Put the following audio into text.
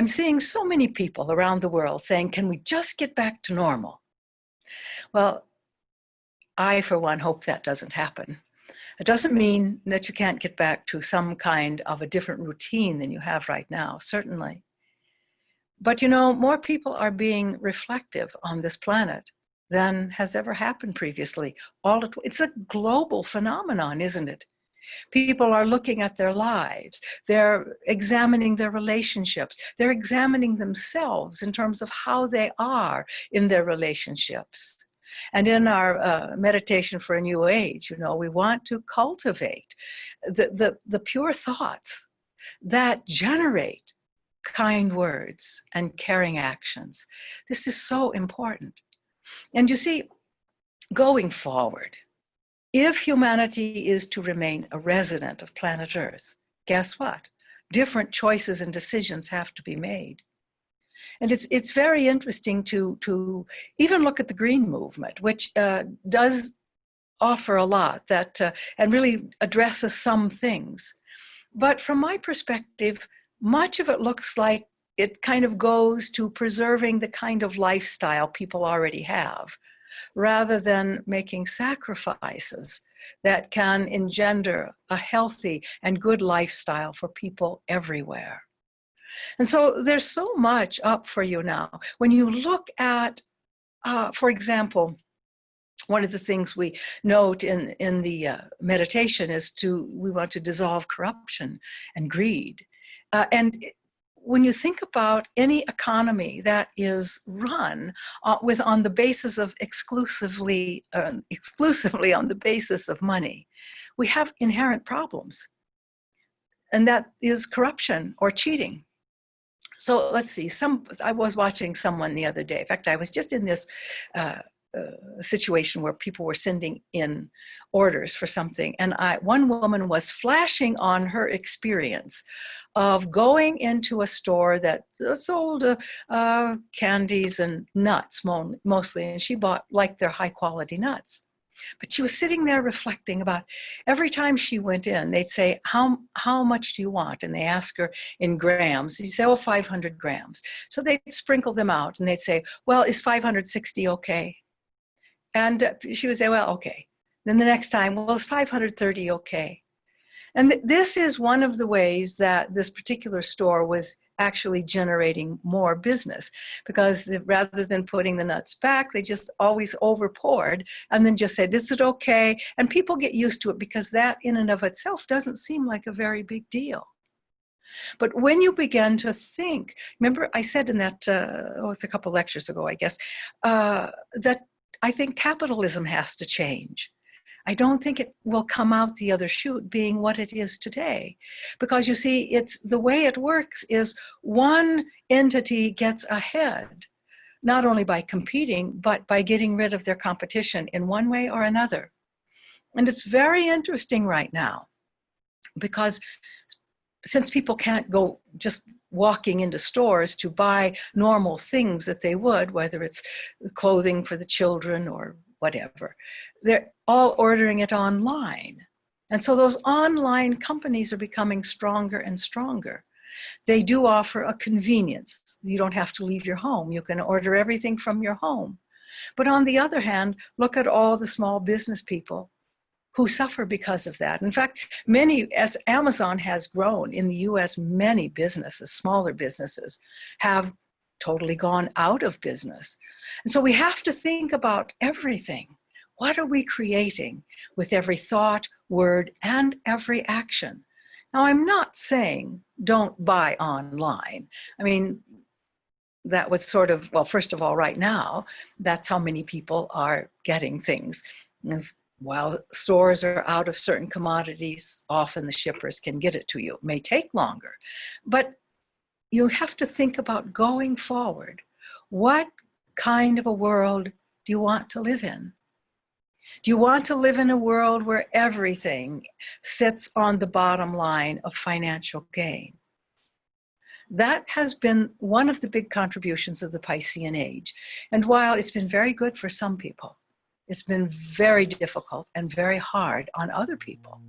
I'm seeing so many people around the world saying, can we just get back to normal? Well, I, for one, hope that doesn't happen. It doesn't mean that you can't get back to some kind of a different routine than you have right now, certainly. But more people are being reflective on this planet than has ever happened previously. It's a global phenomenon, isn't it? People are looking at their lives. They're examining their relationships. They're examining themselves in terms of how they are in their relationships. And in our meditation for a new age, we want to cultivate the pure thoughts that generate kind words and caring actions. This is so important. And you see, going forward, if humanity is to remain a resident of planet Earth, guess what? Different choices and decisions have to be made. And it's very interesting to even look at the green movement, which does offer a lot and really addresses some things. But from my perspective, much of it looks like it kind of goes to preserving the kind of lifestyle people already have, rather than making sacrifices that can engender a healthy and good lifestyle for people everywhere. And so there's so much up for you now. When you look at, for example, one of the things we note in the meditation is we want to dissolve corruption and greed. And when you think about any economy that is run on the basis of exclusively on the basis of money, we have inherent problems. And that is corruption or cheating. So let's see, I was watching someone the other day. In fact, I was just in this situation where people were sending in orders for something. And one woman was flashing on her experience of going into a store that sold candies and nuts mostly. And she bought like their high quality nuts. But she was sitting there reflecting about every time she went in, they'd say, how much do you want? And they ask her in grams. She'd say, 500 grams. So they'd sprinkle them out and they'd say, well, is 560 okay? And she would say, well, okay. Then the next time, well, is 530 okay? And this is one of the ways that this particular store was actually generating more business, because rather than putting the nuts back, they just always overpoured and then just said, is it okay? And people get used to it because that in and of itself doesn't seem like a very big deal. But when you begin to think, remember I said in that, it's a couple lectures ago, I guess, that I think capitalism has to change. I don't think it will come out the other chute being what it is today. Because you see, it's the way it works is one entity gets ahead, not only by competing, but by getting rid of their competition in one way or another. And it's very interesting right now, because since people can't go just walking into stores to buy normal things that they would, whether it's clothing for the children or whatever, they're all ordering it online. And so those online companies are becoming stronger and stronger. They do offer a convenience. You don't have to leave your home. You can order everything from your home. But on the other hand, look at all the small business people who suffer because of that. In fact, as Amazon has grown in the US, many businesses, smaller businesses, have totally gone out of business. And so we have to think about everything. What are we creating with every thought, word, and every action? Now, I'm not saying don't buy online. I mean, that would sort of, well, first of all, right now, that's how many people are getting things. While stores are out of certain commodities, often the shippers can get it to you. It may take longer, but you have to think about going forward. What kind of a world do you want to live in? Do you want to live in a world where everything sits on the bottom line of financial gain? That has been one of the big contributions of the Piscean age. And while it's been very good for some people, it's been very difficult and very hard on other people.